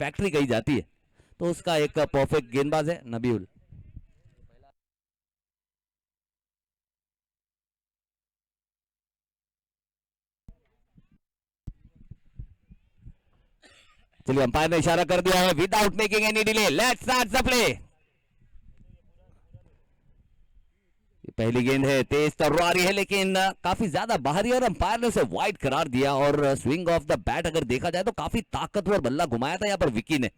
Factory कही जाती है, तो उसका एक परफेक्ट गेंदबाज है नबीउल। चलिए अंपायर ने इशारा कर दिया है, without making any delay let's start the play. पहली गेंद है, तेज तलवारी है लेकिन काफी ज्यादा बाहरी, और अंपायर ने उसे वाइड करार दिया। और स्विंग ऑफ द बैट अगर देखा जाए तो काफी ताकतवर बल्ला घुमाया था यहाँ पर विकी ने।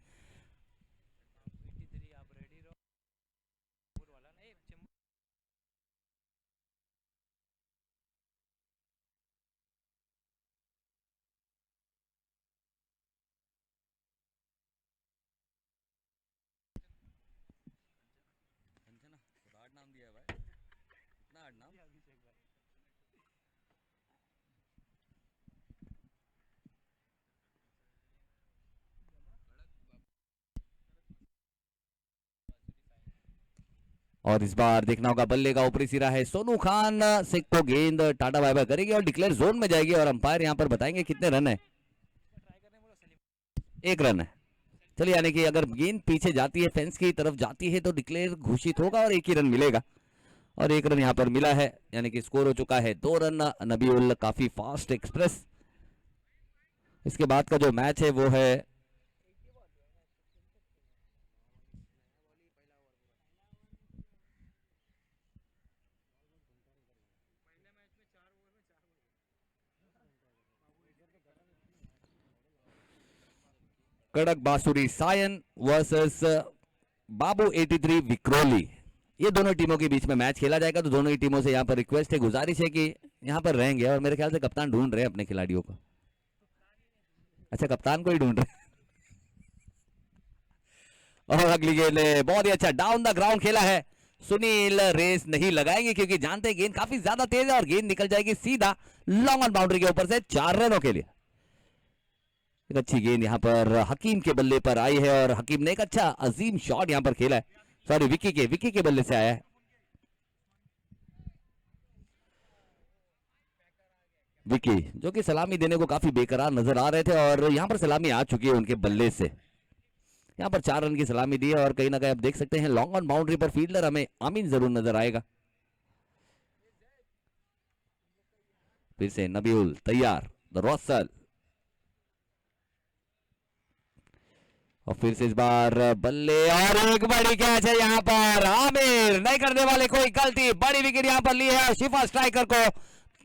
और इस बार देखना होगा बल्ले का ऊपरी सिरा है, सोनू खान से को गेंद टाटा बाय बाय करेगी और डिक्लेयर जोन में जाएगी। और अंपायर यहाँ पर बताएंगे कितने रन है। 1 रन है। चलिए यानी कि अगर गेंद पीछे जाती है, फेंस की तरफ जाती है, तो डिक्लेयर घोषित होगा और 1 ही रन मिलेगा। और 1 रन यहाँ पर मिला है, यानी कि स्कोर हो चुका है 2 रन। नबीउल काफी फास्ट एक्सप्रेस। इसके बाद का जो मैच है वो है कड़क बांसुरी सायन वर्सेस बाबू 83 विक्रोली। ये दोनों टीमों के बीच में मैच खेला जाएगा। तो दोनों ही टीमों से यहाँ पर रिक्वेस्ट है, गुजारिश है कि यहाँ पर रहेंगे। और मेरे ख्याल से कप्तान ढूंढ रहे हैं अपने खिलाड़ियों को। अच्छा, कप्तान को ही ढूंढ रहे हैं। और अगली गेंद बहुत ही अच्छा डाउन द ग्राउंड खेला है। सुनील रेस नहीं लगाएंगे क्योंकि जानते हैं गेंद काफी ज्यादा तेज है और गेंद निकल जाएगी सीधा लॉन्ग ऑन बाउंड्री के ऊपर से 4 रनों के लिए। एक अच्छी गेंद यहाँ पर हकीम के बल्ले पर आई है और हकीम ने एक अच्छा अजीम शॉट यहाँ पर खेला है। सॉरी, विकी के बल्ले से आया है। विकी जो कि सलामी देने को काफी बेकरार नजर आ रहे थे और यहाँ पर सलामी आ चुकी है उनके बल्ले से। यहाँ पर 4 रन की सलामी दी है और कहीं ना कहीं आप देख सकते हैं लॉन्ग ऑन बाउंड्री पर फील्डर हमें आमीन जरूर नजर आएगा। फिर से नबीउल तैयार, द रॉसल। और फिर से इस बार बल्ले और एक बड़ी कैच है यहाँ पर। आमिर नहीं करने वाले कोई गलती, बड़ी विकेट यहाँ पर ली है और शिफा स्ट्राइकर को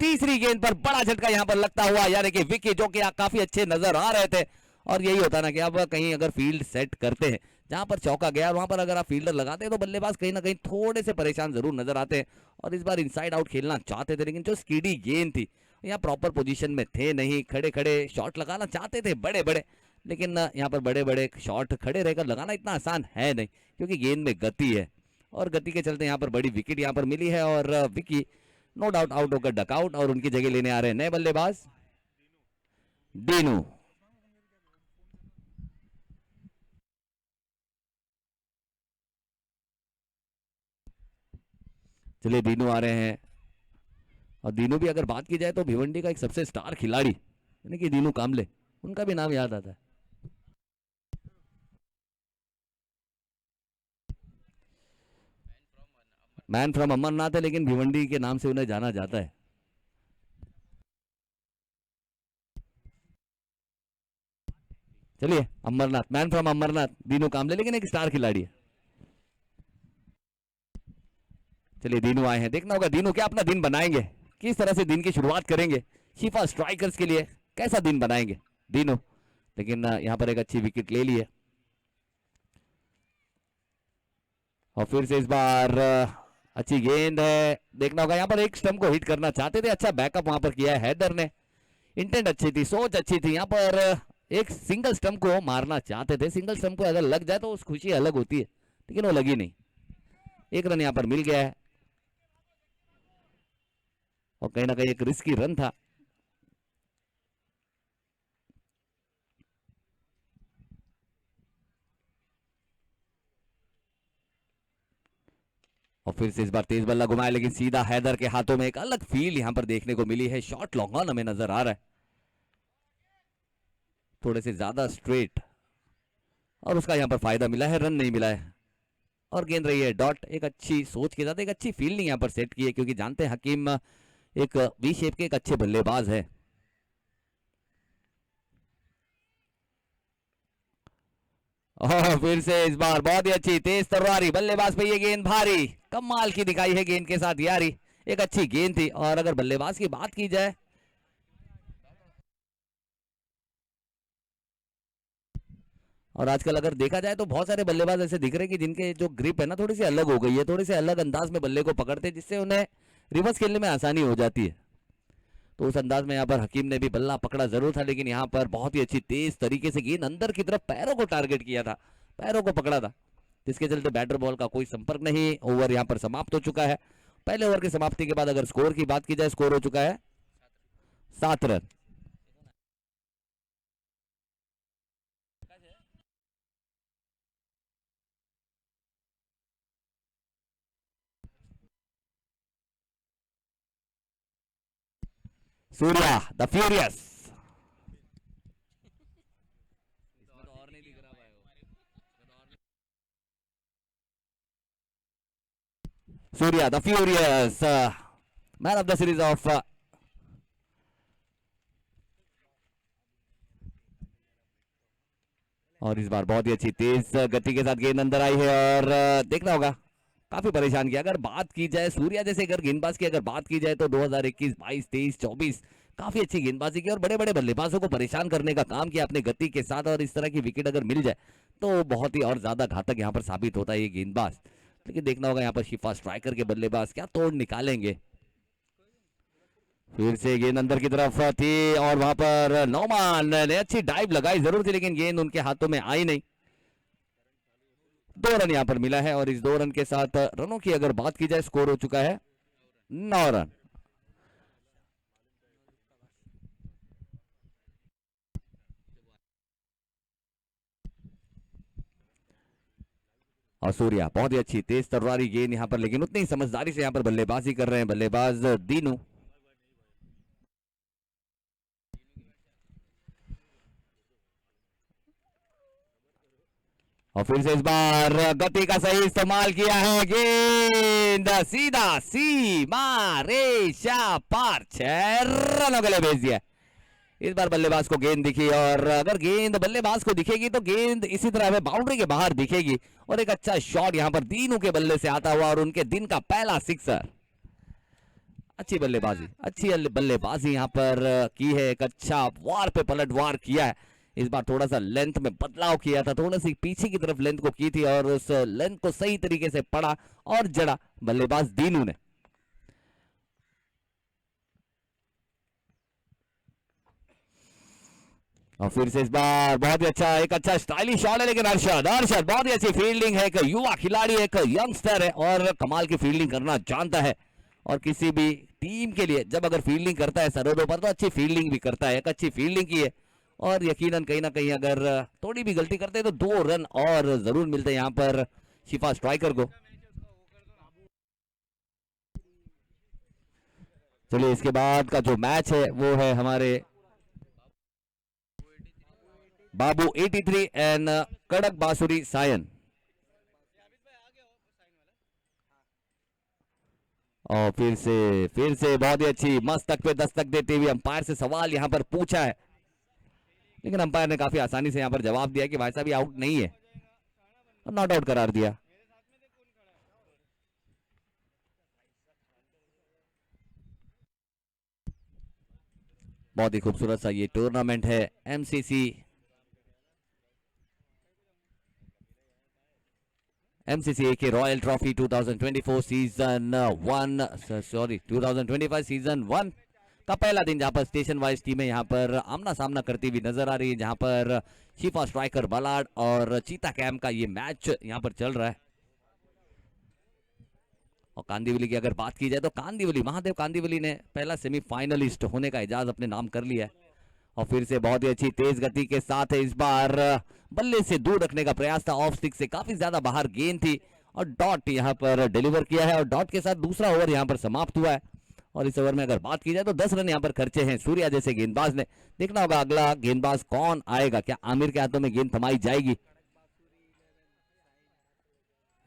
तीसरी गेंद पर बड़ा झटका यहाँ पर लगता हुआ, यानी कि विकी जो कि काफी अच्छे नजर आ रहे थे। और यही होता ना कि आप कहीं अगर फील्ड सेट करते हैं जहां पर चौका गया, वहां पर अगर आप फील्डर लगाते हैं तो बल्लेबाज कहीं ना कहीं थोड़े से परेशान जरूर नजर आते हैं। और इस बार इनसाइड आउट खेलना चाहते थे लेकिन जो स्कीडी गेंद थी, यहाँ प्रॉपर पोजीशन में थे नहीं, खड़े खड़े शॉट लगाना चाहते थे बड़े बड़े, लेकिन यहाँ पर बड़े बड़े शॉट खड़े रहकर लगाना इतना आसान है नहीं क्योंकि गेंद में गति है। और गति के चलते यहाँ पर बड़ी विकेट यहाँ पर मिली है और विकी नो डाउट आउट होकर डकआउट। और उनकी जगह लेने आ रहे हैं नए बल्लेबाज डीनू। चलिए दीनू आ रहे हैं। और दीनू भी अगर बात की जाए तो भिवंडी का एक सबसे स्टार खिलाड़ी यानी कि दीनू कामले, उनका भी नाम याद आता है। मैन फ्रॉम अमरनाथ है लेकिन भिवंडी के नाम से उन्हें जाना जाता है। चलिए अमरनाथ, मैन फ्रॉम अमरनाथ दीनू कामले, लेकिन एक स्टार खिलाड़ी है। चलिए दीनू आए हैं, देखना होगा दीनू क्या अपना दिन बनाएंगे, किस तरह से दिन की शुरुआत करेंगे शिफा स्ट्राइकर्स के लिए, कैसा दिन बनाएंगे दीनू। लेकिन यहाँ पर एक अच्छी विकेट ले ली है। और फिर से इस बार अच्छी गेंद है, देखना होगा यहाँ पर एक स्टंप को हिट करना चाहते थे, अच्छा बैकअप वहां पर किया है हैदर ने। इंटेंट अच्छी थी, सोच अच्छी थी, यहाँ पर एक सिंगल स्टंप को मारना चाहते थे। सिंगल स्टंप को अगर लग जाए तो उस खुशी अलग होती है, लेकिन वो लगी नहीं। 1 रन यहाँ पर मिल गया है और कहीं ना कहीं एक रिस्की रन था। और फिर से इस बार तेज बल्ला घुमाया लेकिन सीधा हैदर के हाथों में। एक अलग फील यहां पर देखने को मिली है, शॉट लॉन्ग ऑन हमें नजर आ रहा है, थोड़े से ज्यादा स्ट्रेट। और उसका यहाँ पर फायदा मिला है, रन नहीं मिला है और गेंद रही है डॉट। एक अच्छी सोच के साथ एक अच्छी फील्डिंग यहाँ पर सेट की है, क्योंकि जानते हैं हकीम एक वी शेप के एक अच्छे बल्लेबाज है। और फिर से इस बार बहुत ही अच्छी तेज तलवारी बल्लेबाज पे ये गेंद भारी, कमाल की दिखाई है गेंद के साथ यारी। एक अच्छी गेंद थी। और अगर बल्लेबाज की बात की जाए और आजकल अगर देखा जाए तो बहुत सारे बल्लेबाज ऐसे दिख रहे हैं कि जिनके जो ग्रिप है ना थोड़ी सी अलग हो गई है, थोड़े से अलग अंदाज में बल्ले को पकड़ते हैं, जिससे उन्हें रिवर्स खेलने में आसानी हो जाती है। तो उस अंदाज में यहाँ पर हकीम ने भी बल्ला पकड़ा जरूर था, लेकिन यहाँ पर बहुत ही अच्छी तेज तरीके से गेंद अंदर की तरफ पैरों को टारगेट किया था, पैरों को पकड़ा था, जिसके चलते बैटर बॉल का कोई संपर्क नहीं। ओवर यहाँ पर समाप्त हो चुका है। पहले ओवर की समाप्ति के बाद अगर स्कोर की बात की जाए, स्कोर हो चुका है 7 run. Surya the furious, Surya the furious man of the series of और इस बार बहुत ही अच्छी तेज गति के साथ गेंद अंदर आई है और देखना होगा काफी परेशान किया। अगर बात की जाए सूर्या जैसे अगर गेंदबाज की अगर बात की जाए तो 2021, 22, 23, 24 काफी अच्छी गेंदबाजी की और बड़े बड़े बल्लेबाजों को परेशान करने का काम किया अपने गति के साथ। और इस तरह की विकेट अगर मिल जाए तो बहुत ही और ज्यादा घातक यहाँ पर साबित होता है ये गेंदबाज। लेकिन देखना होगा यहाँ पर शिफा स्ट्राइकर के बल्लेबाज क्या तोड़ निकालेंगे। फिर से गेंद अंदर की तरफ थी और वहां पर नौमान ने अच्छी डाइव लगाई जरूर थी, लेकिन गेंद उनके हाथों में आई नहीं। 2 रन यहाँ पर मिला है और इस 2 रन के साथ रनों की अगर बात की जाए स्कोर हो चुका है 9 रन। और सूर्या बहुत ही अच्छी तेज तलवारी गेंद यहाँ पर, लेकिन उतनी समझदारी से यहाँ पर बल्लेबाजी कर रहे हैं बल्लेबाज दीनू। और फिर से इस बार गति का सही इस्तेमाल किया है, गेंद सीधा सीमा रेशा पार, 6 रनों के लिए भेज दिया। इस बार बल्लेबाज को गेंद दिखी और अगर गेंद बल्लेबाज को दिखेगी तो गेंद इसी तरह हमें बाउंड्री के बाहर दिखेगी। और एक अच्छा शॉट यहां पर दीनू के बल्ले से आता हुआ और उनके दिन का पहला सिक्सर। अच्छी बल्लेबाजी, अच्छी बल्लेबाजी यहां पर की है। एक अच्छा वार पे पलट वार किया है। इस बार थोड़ा सा लेंथ में बदलाव किया था, थोड़ा सी पीछे की तरफ लेंथ को की थी और उस लेंथ को सही तरीके से पड़ा और जड़ा बल्लेबाज दीनू ने। और फिर से इस बार बहुत ही अच्छा एक अच्छा स्टाइलिश शॉट है, लेकिन अर्शद बहुत ही अच्छी फील्डिंग है। एक युवा खिलाड़ी, एक यंगस्टर है और कमाल की फील्डिंग करना जानता है। और किसी भी टीम के लिए जब अगर फील्डिंग करता है सरहदों पर तो अच्छी फील्डिंग भी करता है। एक अच्छी फील्डिंग की है और यकीनन कहीं ना कहीं अगर थोड़ी भी गलती करते हैं तो 2 रन और जरूर मिलते हैं यहाँ पर शिफा स्ट्राइकर को। चलिए इसके बाद का जो मैच है वो है हमारे बाबू 83 एंड कड़क बासुरी सायन। और फिर से बहुत ही अच्छी मस्तक पे दस्तक देते हुए अंपायर से सवाल यहां पर पूछा है, लेकिन अंपायर ने काफी आसानी से यहां पर जवाब दिया कि भाई साहब ये आउट नहीं है और नॉट आउट करार दिया। बहुत ही खूबसूरत सा ये टूर्नामेंट है एमसीसी के royal trophy 2024 season 1 sorry 2025 season 1 का पहला दिन, जहां पर स्टेशन वाइज टीमें यहां पर आमना सामना करती हुई नजर आ रही है। जहां पर शिफा स्ट्राइकर बलाड और चीता कैम्प का ये मैच यहां पर चल रहा है। और कांदिवली की अगर बात की जाए तो कांदिवली, महादेव कांदिवली ने पहला सेमीफाइनलिस्ट होने का एजाज अपने नाम कर लिया है। और फिर से बहुत ही अच्छी तेज गति के साथ इस बार बल्ले से दूर रखने का प्रयास था, ऑफ स्टिक से काफी ज्यादा बाहर गेंद थी और डॉट यहां पर डिलीवर किया है और डॉट के साथ दूसरा ओवर यहां पर समाप्त हुआ है। और इस ओवर में अगर बात की जाए तो 10 रन यहां पर खर्चे हैं सूर्या जैसे गेंदबाज ने। देखना होगा अगला गेंदबाज कौन आएगा, क्या आमिर के हाथों में गेंद थमाई जाएगी।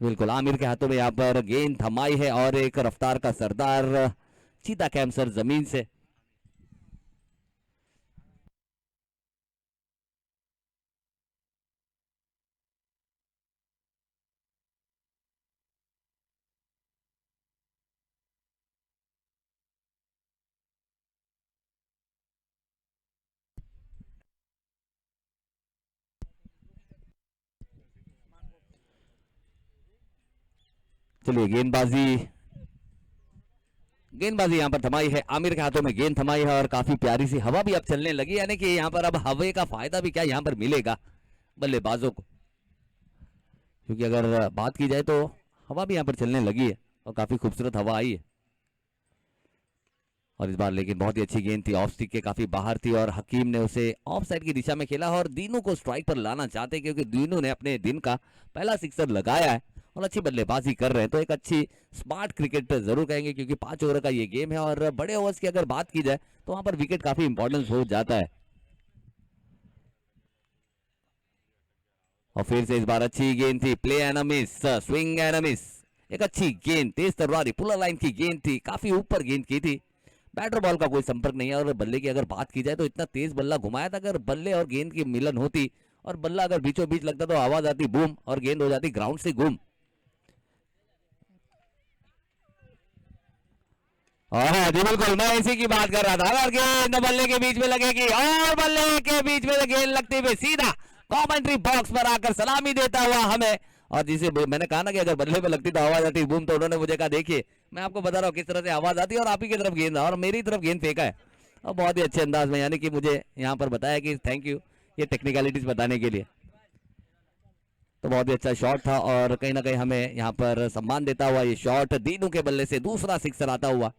बिल्कुल आमिर के हाथों में यहाँ पर गेंद थमाई है और एक रफ्तार का सरदार चीता कैंप सर जमीन से। चलिए गेंदबाजी यहाँ पर थमाई है, आमिर के हाथों में गेंद थमाई है और काफी प्यारी सी हवा भी अब चलने लगी, यानी कि यहाँ पर अब हवा का फायदा भी क्या यहाँ पर मिलेगा बल्लेबाजों को, क्योंकि अगर बात की जाए तो हवा भी यहाँ पर चलने लगी है और काफी खूबसूरत हवा आई है। और इस बार लेकिन बहुत ही अच्छी गेंद थी, ऑफ स्टिक के काफी बाहर थी और हकीम ने उसे ऑफ साइड की दिशा में खेला और दीनू को स्ट्राइक पर लाना चाहते क्योंकि दीनू ने अपने दिन का पहला सिक्सर लगाया है और अच्छी बल्लेबाजी कर रहे हैं, तो एक अच्छी स्मार्ट क्रिकेट जरूर कहेंगे क्योंकि 5 ओवर का ये गेम है और बड़े ओवर्स की अगर बात की जाए तो वहां पर विकेट काफी इंपॉर्टेंस हो जाता है। और फिर से इस बार अच्छी गेंद थी, play and a miss, swing and a miss, एक अच्छी गेंद, तेज तलवारी पुलर लाइन की गेंद थी, काफी ऊपर गेंद की थी, बैटर बॉल का कोई संपर्क नहीं है। और बल्ले की अगर बात की जाए तो इतना तेज बल्ला घुमाया था, अगर बल्ले और गेंद की मिलन होती और बल्ला अगर बीचों बीच लगता तो आवाज आती बूम और गेंद हो जाती ग्राउंड से गुम। हाँ जी बिल्कुल, मैं इसी की बात कर रहा था, अगर गेंद बल्ले के बीच में लगेगी और बल्ले के बीच में गेंद लगते हुए सीधा कमेंट्री बॉक्स पर आकर सलामी देता हुआ हमें, और जिसे मैंने कहा ना कि अगर बल्ले पे लगती तो आवाज आती बूम, तो उन्होंने मुझे कहा देखिए मैं आपको बता रहा हूँ किस तरह से आवाज आती है और आप ही की तरफ गेंद और मेरी तरफ गेंद फेंका है, और बहुत ही अच्छे अंदाज में, यानी कि मुझे यहाँ पर बताया कि थैंक यू ये टेक्निकलिटीज बताने के लिए। तो बहुत ही अच्छा शॉट था और कहीं ना कहीं हमें यहाँ पर सम्मान देता हुआ ये शॉट दीनू के बल्ले से दूसरा सिक्सर आता हुआ।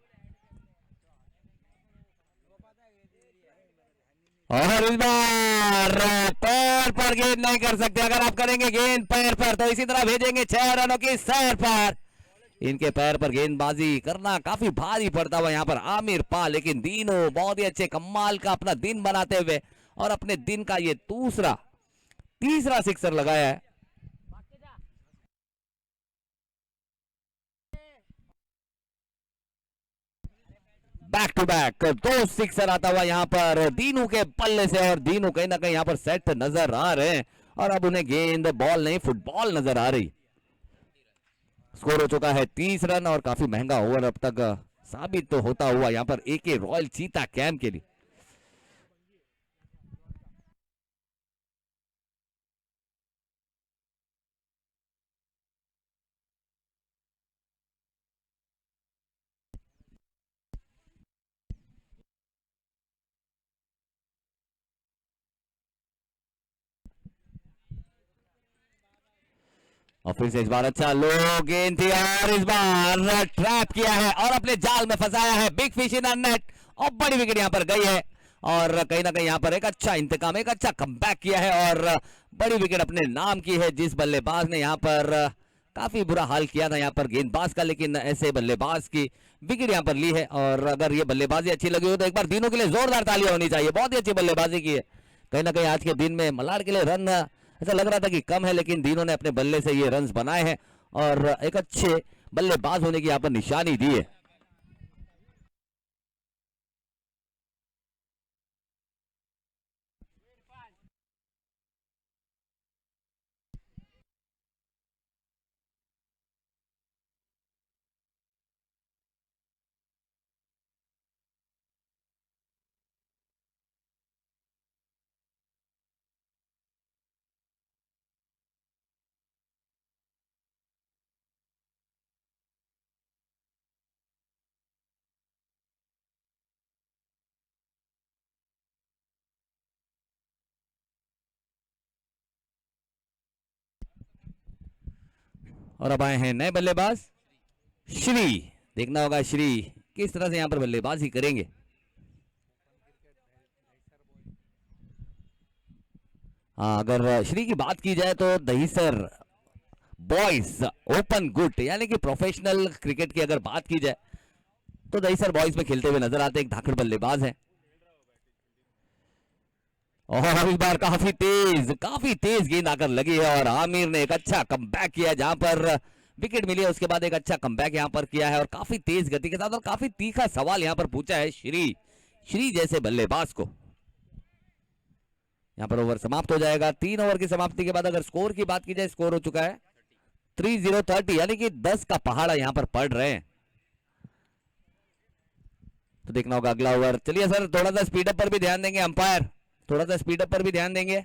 और इस बार पैर पर गेंद नहीं कर सकते, अगर आप करेंगे गेंद पैर पर तो इसी तरह भेजेंगे 6 रनों की सैर पर। इनके पैर पर गेंदबाजी करना काफी भारी पड़ता हुआ यहाँ पर आमिर पा, लेकिन दीनों बहुत ही अच्छे कमाल का अपना दिन बनाते हुए और अपने दिन का ये तीसरा सिक्सर लगाया है। बैक टू बैक 2 सिक्सर आता हुआ यहाँ पर दीनू के पल्ले से, और दीनू कहीं ना कहीं यहाँ पर सेट नजर आ रहे हैं और अब उन्हें गेंद बॉल नहीं फुटबॉल नजर आ रही। स्कोर हो चुका है 30 रन और काफी महंगा ओवर अब तक साबित तो होता हुआ यहाँ पर एके रॉयल चीता कैंप के लिए। और फिर से इस बार अच्छा लो गेंद थी और इस बार ट्रैप किया है और अपने जाल में फंसाया है, बिग फिश इन नेट, और बड़ी विकेट यहां पर गई है और कहीं ना कहीं यहां पर एक अच्छा इंतकाम, एक अच्छा कमबैक किया है और बड़ी विकेट अपने नाम की है, जिस बल्लेबाज ने यहां पर काफी बुरा हाल किया था यहां पर गेंदबाज का, लेकिन ऐसे बल्लेबाज की विकेट यहां पर ली है। और अगर ये बल्लेबाजी अच्छी लगी हो तो एक बार दिनों के लिए जोरदार तालियां होनी चाहिए, बहुत ही अच्छी बल्लेबाजी की है। कहीं ना कहीं आज के दिन में मलाड के लिए रन ऐसा लग रहा था कि कम है, लेकिन दीनों ने अपने बल्ले से ये रन्स बनाए हैं और एक अच्छे बल्लेबाज होने की यहाँ पर निशानी दी है। और अब आए हैं नए बल्लेबाज श्री, देखना होगा श्री किस तरह से यहाँ पर बल्लेबाजी करेंगे। हाँ, अगर श्री की बात की जाए तो दहीसर बॉयज ओपन गुट यानी कि प्रोफेशनल क्रिकेट की अगर बात की जाए तो दहीसर बॉयज में खेलते हुए नजर आते एक धाकड़ बल्लेबाज है। और इस बार काफी तेज गेंद आकर लगी है और आमिर ने एक अच्छा कमबैक किया जहां पर विकेट मिली है। उसके बाद एक अच्छा कमबैक यहां पर किया है और काफी तेज गति के साथ और काफी तीखा सवाल यहां पर पूछा है श्री जैसे बल्लेबाज को। यहां पर ओवर समाप्त हो जाएगा। 3 ओवर की समाप्ति के बाद अगर स्कोर की बात की जाए, स्कोर हो चुका है 30-30, यानी कि 10 का पहाड़ा यहां पर पड़ रहे हैं। तो देखना होगा अगला ओवर। चलिए सर, थोड़ा सा स्पीडअप पर भी ध्यान देंगे, अंपायर थोड़ा सा स्पीडअप पर भी ध्यान देंगे।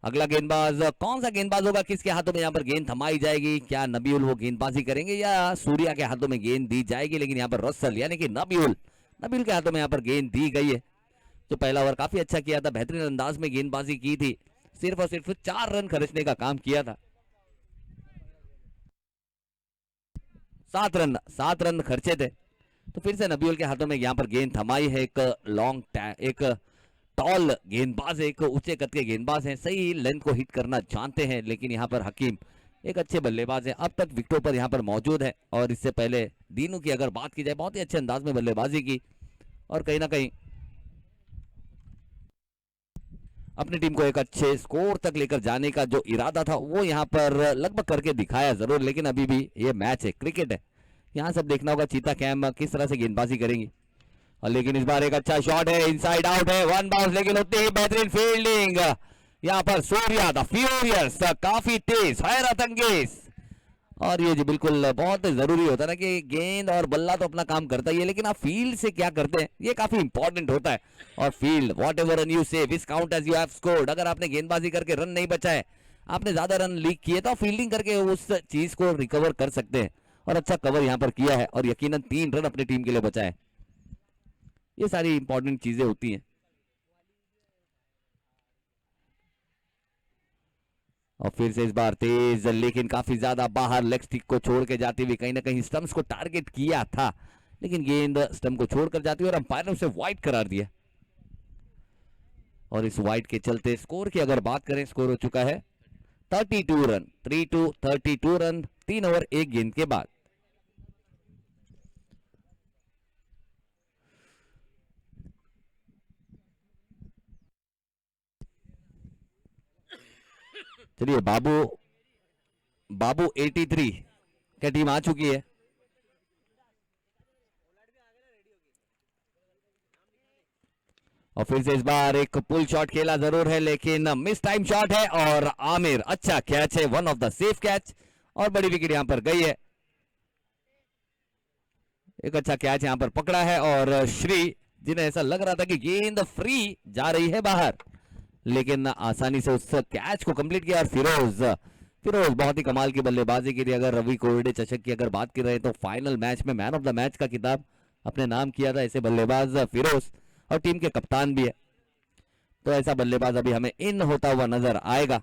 अगला गेंदबाज कौन सा गेंदबाज होगा, किसके हाथों में यहाँ पर गेंद थमाई जाएगी? क्या नबीउल वो गेंदबाजी करेंगे या सूर्या के हाथों में गेंद दी जाएगी? लेकिन यहाँ पर रसल यानी कि नबीउल के हाथों में यहाँ पर गेंद दी गई है। जो पहला ओवर काफी अच्छा किया था, बेहतरीन अंदाज में गेंदबाजी की थी, सिर्फ और सिर्फ 4 रन खर्चने का काम किया था। 7 रन खर्चे थे। तो फिर से नबीउल के हाथों में यहाँ पर गेंद थमाई है। एक टॉल गेंदबाज है, एक ऊंचे कद के गेंदबाज हैं, सही लेंथ को हिट करना जानते हैं। लेकिन यहाँ पर हकीम एक अच्छे बल्लेबाज हैं, अब तक विकेटों पर यहाँ पर मौजूद है। और इससे पहले दीनू की अगर बात की जाए, बहुत ही अच्छे अंदाज में बल्लेबाजी की और कहीं ना कहीं अपनी टीम को एक अच्छे स्कोर तक लेकर जाने का जो इरादा था वो यहाँ पर लगभग करके दिखाया जरूर। लेकिन अभी भी ये मैच है, क्रिकेट है, यहाँ सब देखना होगा चीता कैम किस तरह से गेंदबाजी करेंगी। और लेकिन इस बार एक अच्छा शॉट है, इनसाइड आउट है, 1 बाउंस, लेकिन उतनी ही बेहतरीन फील्डिंग यहाँ पर सूर्या द फ्यूरियस, काफी तेज, हैरत अंगेज। और ये जी बिल्कुल बहुत जरूरी होता है ना कि गेंद और बल्ला तो अपना काम करता ही है, लेकिन आप फील्ड से क्या करते हैं ये काफी इंपॉर्टेंट होता है। और field whatever run you save is count as you have scored. अगर आपने गेंदबाजी करके रन नहीं बचाए, आपने ज्यादा रन लीक किए, तो फील्डिंग करके उस चीज को रिकवर कर सकते हैं। और अच्छा कवर यहाँ पर किया है और यकीनन 3 रन अपनी टीम के लिए बचाए। ये सारी इंपॉर्टेंट चीजें होती हैं। और फिर से इस बार तेज, लेकिन काफी ज्यादा बाहर, लेग स्टिक को छोड़ के जाती हुई, कहीं ना कहीं स्टंप्स को टारगेट किया था, लेकिन गेंद स्टंप को छोड़कर जाती हुई और अंपायर ने उसे वाइड करार दिया। और इस वाइड के चलते स्कोर की अगर बात करें, स्कोर हो चुका है 32 रन, 32 रन 3 ओवर 1 गेंद के बाद। चलिए बाबू 83 क्या टीम आ चुकी है। और फिर से इस बार एक पुल शॉट खेला जरूर है, लेकिन मिस टाइम शॉट है और आमिर अच्छा कैच है, one of the safe catch और बड़ी विकेट यहां पर गई है। एक अच्छा कैच यहां पर पकड़ा है और श्री, जिन्हें ऐसा लग रहा था कि गेंद फ्री जा रही है बाहर, लेकिन आसानी से उस कैच को कंप्लीट किया। और फिरोज बहुत ही कमाल की बल्लेबाजी की थी। अगर रवि कोरडे चषक की अगर बात कर रहे हैं तो फाइनल मैच में मैन ऑफ द मैच का खिताब अपने नाम किया था ऐसे बल्लेबाज फिरोज, और टीम के कप्तान भी है। तो ऐसा बल्लेबाज अभी हमें इन होता हुआ नजर आएगा।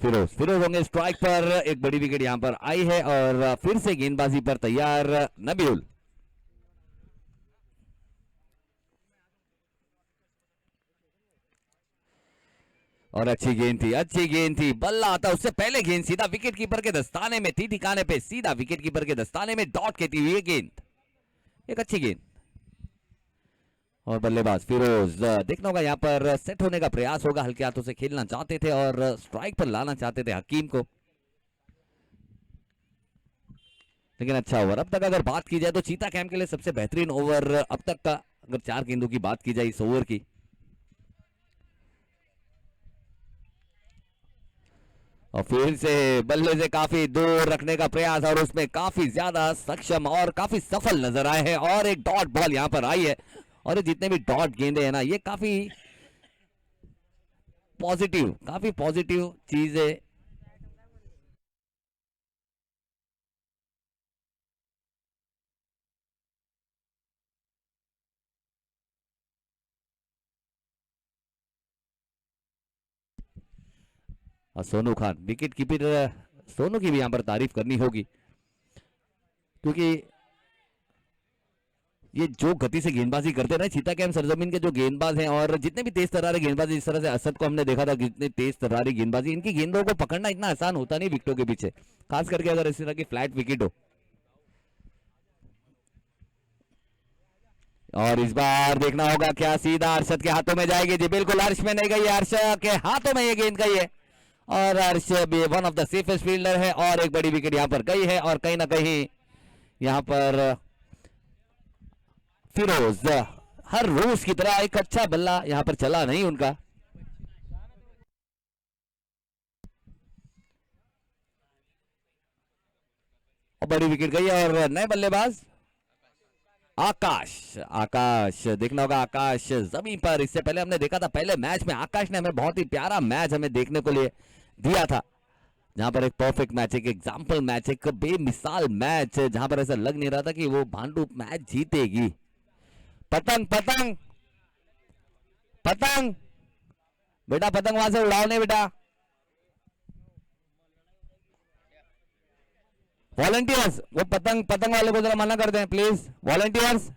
फिरोज होंगे स्ट्राइक पर। एक बड़ी विकेट यहां पर आई है और फिर से गेंदबाजी पर तैयार नबीउल। और अच्छी गेंद थी, बल्ला आता उससे पहले गेंद सीधा विकेट कीपर के दस्ताने में थी, ठिकाने पे सीधा विकेट कीपर के दस्ताने में डॉट कहती हुई गेंद, एक अच्छी गेंद। और बल्लेबाज फिरोज, देखना होगा यहाँ पर सेट होने का प्रयास होगा, हल्के हाथों से खेलना चाहते थे और स्ट्राइक पर लाना चाहते थे हकीम को, लेकिन अच्छा ओवर। अब तक अगर बात की जाए तो चीता कैंप के लिए सबसे बेहतरीन ओवर अब तक का, अगर 4 गेंदों की बात की जाए इस ओवर की। और फिर से बल्ले से काफी दूर रखने का प्रयास और उसमें काफी ज्यादा सक्षम और काफी सफल नजर आए हैं और एक डॉट बॉल यहां पर आई है। और ये जितने भी डॉट गेंदे हैं ना, ये काफी पॉजिटिव चीज है। और सोनू खान विकेट कीपर, सोनू की भी यहां पर तारीफ करनी होगी, क्योंकि ये जो गति से गेंदबाजी करते रहे चीता कैंप सरजमीन के जो गेंदबाज हैं, और जितने भी तेज तर्रारे गेंदबाजी, जिस तरह से असद को हमने देखा था कितने तेज तर्रारी गेंदबाजी, इनकी गेंदों को पकड़ना इतना आसान होता नहीं विकेटों के पीछे, खास करके अगर इस तरह की फ्लैट विकेट हो। और इस बार देखना होगा क्या सीधा अरशद के हाथों में जाएगी। जी बिल्कुल, अर्श में नहीं गई, अर्श के हाथों में ये गेंद गई है और अर्श भी one of the safest fielder है और एक बड़ी विकेट यहां पर गई है। और कहीं ना कहीं यहां पर फिरोज हर रोज की तरह एक अच्छा बल्ला यहां पर चला नहीं उनका। और बड़ी विकेट गई और नए बल्लेबाज आकाश देखना होगा, आकाश जमीन पर। इससे पहले हमने देखा था पहले मैच में आकाश ने हमें बहुत ही प्यारा मैच हमें देखने को लिए दिया था, जहां पर एक परफेक्ट मैच, एक एग्जाम्पल मैच, एक बेमिसाल मैच, जहां पर ऐसा लग नहीं रहा था कि वो भांडू मैच जीतेगी। पतंग पतंग पतंग बेटा, पतंग वहां से उड़ाओ नहीं बेटा। वॉलंटियर्स, वो पतंग वाले को जरा मना कर दें प्लीज, वॉलंटियर्स।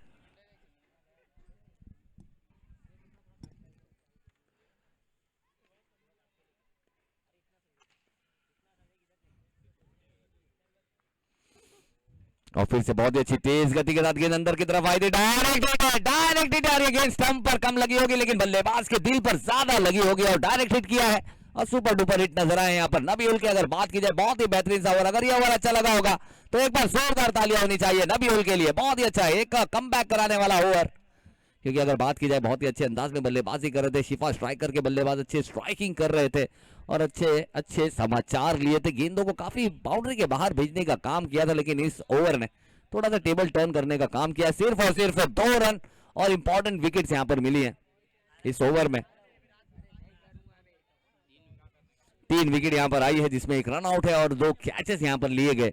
और फिर से बहुत ही अच्छी तेज गति के साथ गेंद अंदर की तरफ आई थी, डायरेक्ट हिट आ रही है गेंद, स्टंप पर कम लगी होगी लेकिन बल्लेबाज के दिल पर ज्यादा लगी होगी और डायरेक्ट हिट किया है और सुपर डुपर हिट नजर आए यहाँ पर। नबीउल की अगर बात की जाए, बहुत ही बेहतरीन सा ओवर, अगर ये ओवर अच्छा लगा होगा तो एक बार जोरदार तालियां होनी चाहिए नबीउल के लिए। बहुत ही अच्छा एक कमबैक कराने वाला ओवर, क्योंकि अगर बात की जाए बहुत ही अच्छे अंदाज में बल्लेबाजी कर रहे थे शिफा स्ट्राइकर के बल्लेबाज, अच्छे स्ट्राइकिंग कर रहे थे और अच्छे समाचार लिए थे, गेंदों को काफी बाउंड्री के बाहर भेजने का काम किया था। लेकिन इस ओवर ने थोड़ा सा टेबल टर्न करने का काम किया, सिर्फ और सिर्फ 2 रन और इंपॉर्टेंट विकेट्स यहां पर मिली हैं इस ओवर में। 3 विकेट यहां पर आई है, जिसमें 1 रन आउट है और 2 कैचेस यहां पर लिए गए।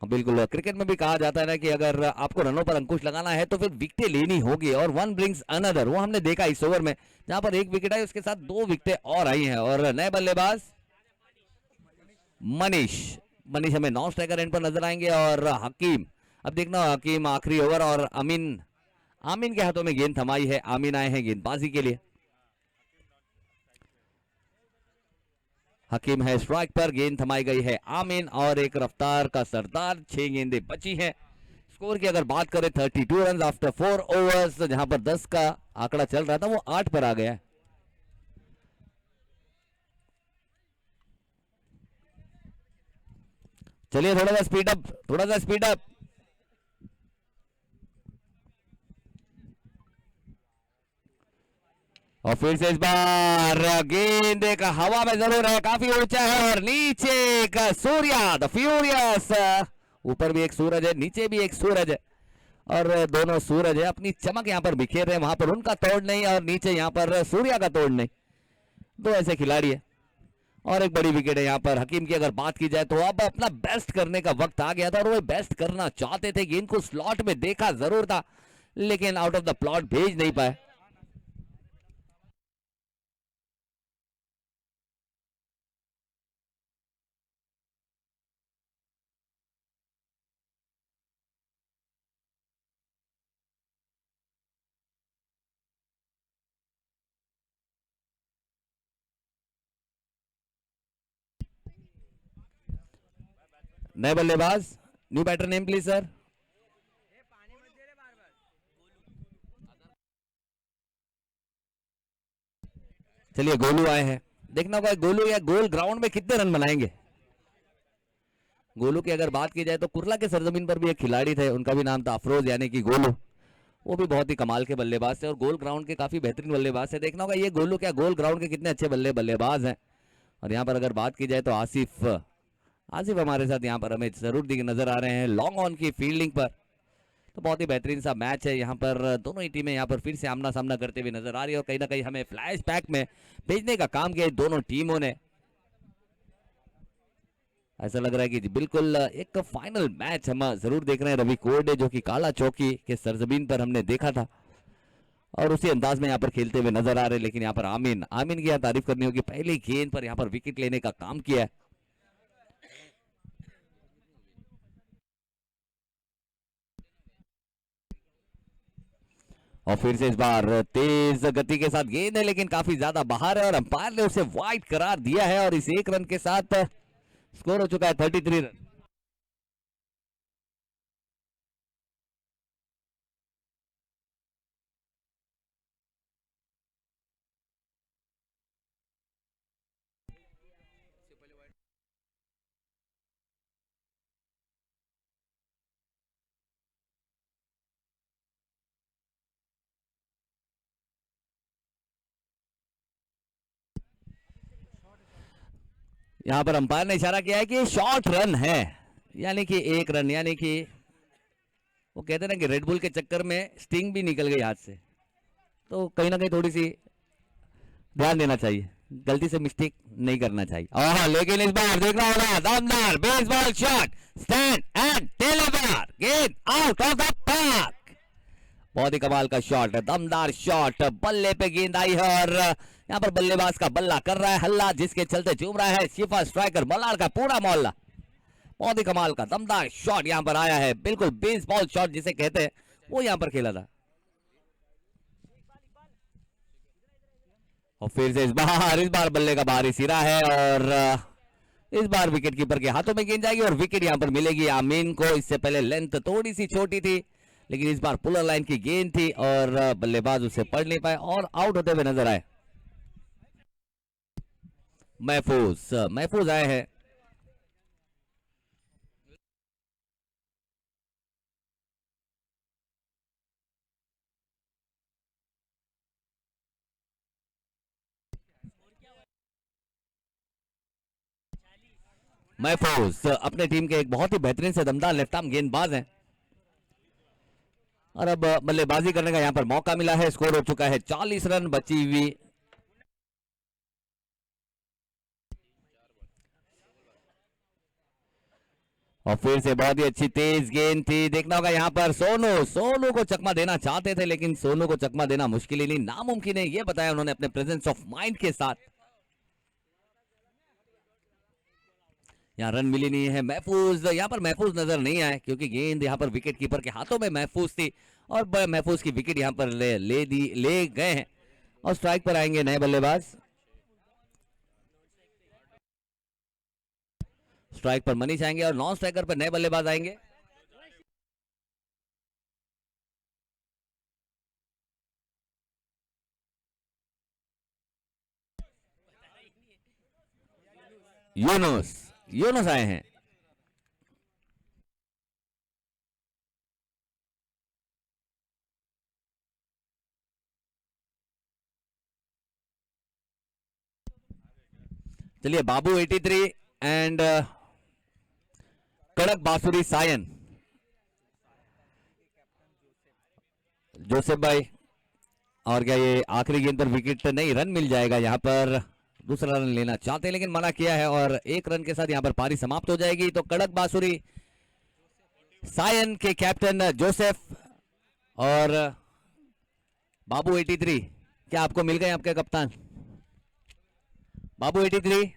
बिल्कुल, क्रिकेट में भी कहा जाता है ना कि अगर आपको रनों पर अंकुश लगाना है तो फिर विकेटें लेनी होगी और वन ब्रिंग्स अनदर, वो हमने देखा इस ओवर में, जहां पर 1 विकेट आई उसके साथ 2 विकेटें और आई हैं। और नए बल्लेबाज मनीष हमें नॉन स्ट्राइकर एंड पर नजर आएंगे और हकीम, अब देखना हकीम आखिरी ओवर, और आमीन के हाथों में गेंद थमाई है, आमीन आए हैं गेंदबाजी के लिए। हकीम है स्ट्राइक पर, गेंद थमाई गई है आमीन और एक रफ्तार का सरदार, 6 गेंदें बची हैं। स्कोर की अगर बात करें 32 रन आफ्टर 4 ओवर्स, जहां पर 10 का आंकड़ा चल रहा था वो 8 पर आ गया। चलिए थोड़ा सा स्पीड अप। और फिर से इस बार गेंद एक हवा में जरूर है, काफी ऊंचा है और नीचे का सूर्या द फ्यूरियस, ऊपर भी एक सूरज है नीचे भी एक सूरज है और दोनों सूरज है अपनी चमक यहां पर बिखेर रहे हैं, वहां पर उनका तोड़ नहीं और नीचे यहां पर सूर्या का तोड़ नहीं, 2 ऐसे खिलाड़ी है। और एक बड़ी विकेट है यहां पर हकीम की अगर बात की जाए तो अब अपना बेस्ट करने का वक्त आ गया था और वो बेस्ट करना चाहते थे, गेंद को स्लॉट में देखा जरूर था लेकिन आउट ऑफ द प्लॉट भेज नहीं पाए। नए बल्लेबाज, new batter name please sir. चलिए गोलू आए हैं, देखना होगा गोलू या गोल ग्राउंड में कितने रन बनाएंगे। गोलू की अगर बात की जाए तो कुर्ला के सरजमीन पर भी एक खिलाड़ी थे, उनका भी नाम था अफरोज यानी कि गोलू, वो भी बहुत ही कमाल के बल्लेबाज थे और गोल ग्राउंड के काफी बेहतरीन बल्लेबाज थे। देखना होगा ये गोलू क्या गोल ग्राउंड के कितने अच्छे बल्लेबाज हैं। और यहाँ पर अगर बात की जाए तो आसिफ आसिफ हमारे साथ यहाँ पर हमें जरूर नजर आ रहे हैं लॉन्ग ऑन की फील्डिंग पर। तो बहुत ही बेहतरीन सा मैच है। यहाँ पर दोनों ही टीमें यहाँ पर फिर से आमना सामना करते हुए नजर आ रही है और कहीं ना कहीं हमें फ्लैश बैक में भेजने का काम किया दोनों टीमों ने। ऐसा लग रहा है कि बिल्कुल एक फाइनल मैच हम जरूर देख रहे हैं। रवि कोरडे जो कि काला चौकी के सरजमीन पर हमने देखा था और उसी अंदाज में यहाँ पर खेलते हुए नजर आ रहे हैं। लेकिन यहाँ पर आमीन आमीन की यहाँ तारीफ करनी होगी, पहली गेंद पर यहाँ पर विकेट लेने का काम किया है। और फिर से इस बार तेज गति के साथ गेंद है लेकिन काफी ज्यादा बाहर है और अंपायर ने उसे वाइड करार दिया है और इस एक रन के साथ स्कोर हो चुका है 33 रन। यहां पर अंपायर ने इशारा किया है कि शॉर्ट रन है, यानी कि एक रन, यानी कि वो कहते हैं ना कि रेडबुल के चक्कर में स्टिंग भी निकल गई हाथ से, तो कहीं ना कहीं थोड़ी सी ध्यान देना चाहिए, गलती से मिस्टेक नहीं करना चाहिए। लेकिन इस बार देखना होगा दमदार baseball shot, stand and deliver, गेंद आउट ऑफ द पार्क। बहुत ही कमाल का शॉट है, दमदार शॉट, बल्ले पे गेंद आई है और यहाँ पर बल्लेबाज का बल्ला कर रहा है हल्ला, जिसके चलते झूम रहा है शिफा स्ट्राइकर मलाड का पूरा मोहल्ला। बहुत ही कमाल का दमदार शॉट यहाँ पर आया है, बिल्कुल बेसबॉल शॉट जिसे कहते हैं वो यहाँ पर खेला था। और फिर से इस बार बल्ले का बाहरी सिरा है और इस बार विकेट कीपर के हाथों में गेंद जाएगी और विकेट यहां पर मिलेगी आमीन को। इससे पहले लेंथ थोड़ी सी छोटी थी लेकिन इस बार पुलर लाइन की गेंद थी और बल्लेबाज उसे पढ़ नहीं पाए और आउट होते हुए नजर आए। महफूज महफूज आए हैं। महफूज अपने टीम के एक बहुत ही बेहतरीन से दमदार लेफ्ट आर्म गेंदबाज हैं और अब बल्लेबाजी करने का यहां पर मौका मिला है। स्कोर हो चुका है 40 रन, बची हुई और फिर से बहुत ही अच्छी तेज गेंद थी। देखना होगा यहाँ पर सोनू को चकमा देना चाहते थे लेकिन सोनू को चकमा देना मुश्किल ही नहीं नामुमकिन है, ये बताया उन्होंने अपने प्रेजेंस ऑफ माइंड के साथ। यहाँ रन मिली नहीं है, महफूज यहाँ पर महफूज नजर नहीं आए क्योंकि गेंद यहाँ पर विकेट कीपर के हाथों में महफूज थी और महफूज की विकेट यहाँ पर ले गए हैं और स्ट्राइक पर आएंगे नए बल्लेबाज। स्ट्राइक पर मनीष आएंगे और नॉन स्ट्राइकर पर नए बल्लेबाज आएंगे। यूनुस यूनुस आए हैं। चलिए बाबू 83 एंड कड़क बांसुरी सायन जोसेफ भाई। और क्या ये आखिरी गेंद पर विकेट नहीं, रन मिल जाएगा यहाँ पर, दूसरा रन लेना चाहते हैं लेकिन मना किया है और एक रन के साथ यहाँ पर पारी समाप्त हो जाएगी। तो कड़क बांसुरी सायन के कैप्टन जोसेफ और बाबू 83, क्या आपको मिल गए आपके कप्तान बाबू 83?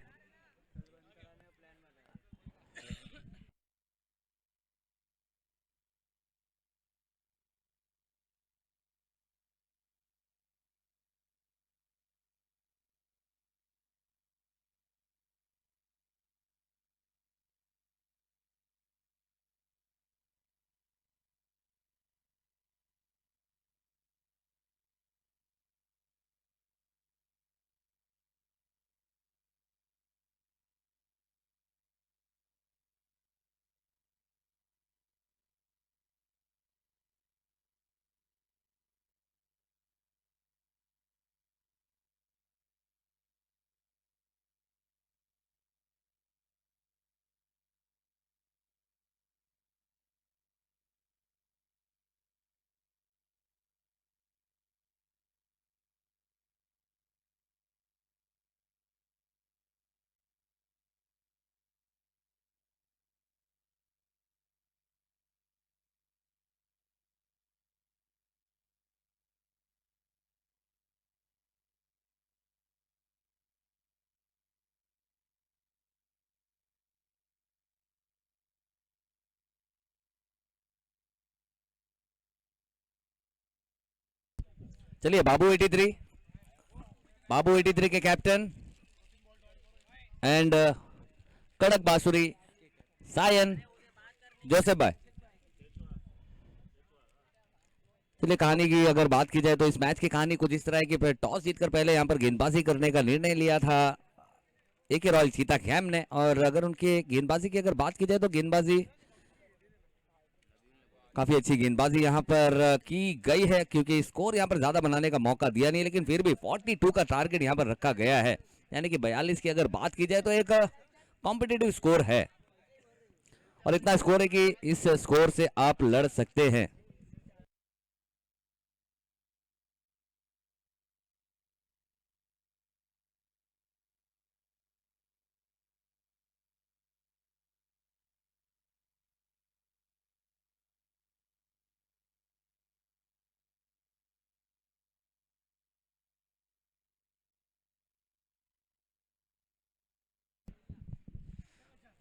चलिए बाबू 83, बाबू 83 के कैप्टन एंड कड़क बांसुरी सायन जोसेफ भाई। चलिए कहानी की अगर बात की जाए तो इस मैच की कहानी कुछ इस तरह है कि टॉस जीतकर पहले यहां पर गेंदबाजी करने का निर्णय लिया था एके रॉयल चीताखैम ने। और अगर उनके गेंदबाजी की अगर बात की जाए तो गेंदबाजी काफी अच्छी गेंदबाजी यहां पर की गई है, क्योंकि स्कोर यहां पर ज्यादा बनाने का मौका दिया नहीं, लेकिन फिर भी 42 का टारगेट यहां पर रखा गया है, यानी कि 42 की अगर बात की जाए तो एक कॉम्पिटिटिव स्कोर है और इतना स्कोर है कि इस स्कोर से आप लड़ सकते हैं।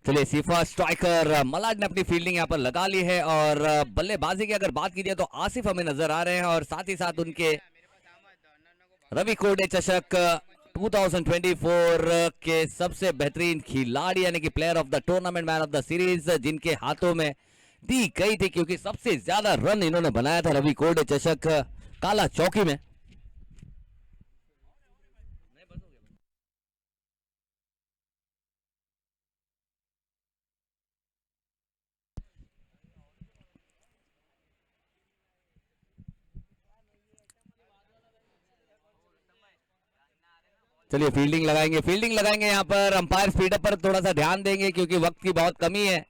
चलिए सीफा स्ट्राइकर मलाड ने अपनी फील्डिंग यहां पर लगा ली है और बल्लेबाजी की अगर बात की जाए तो आसिफ हमें नजर आ रहे हैं और साथ ही साथ उनके रवि कोडे चषक 2024 के सबसे बेहतरीन खिलाड़ी यानी कि player of the tournament, man of the series जिनके हाथों में दी गई थी, क्योंकि सबसे ज्यादा रन इन्होंने बनाया था रवि कोडे चषक काला चौकी में। चलिए फील्डिंग लगाएंगे यहाँ पर अंपायर स्पीडअप पर थोड़ा सा ध्यान देंगे क्योंकि वक्त की बहुत कमी है।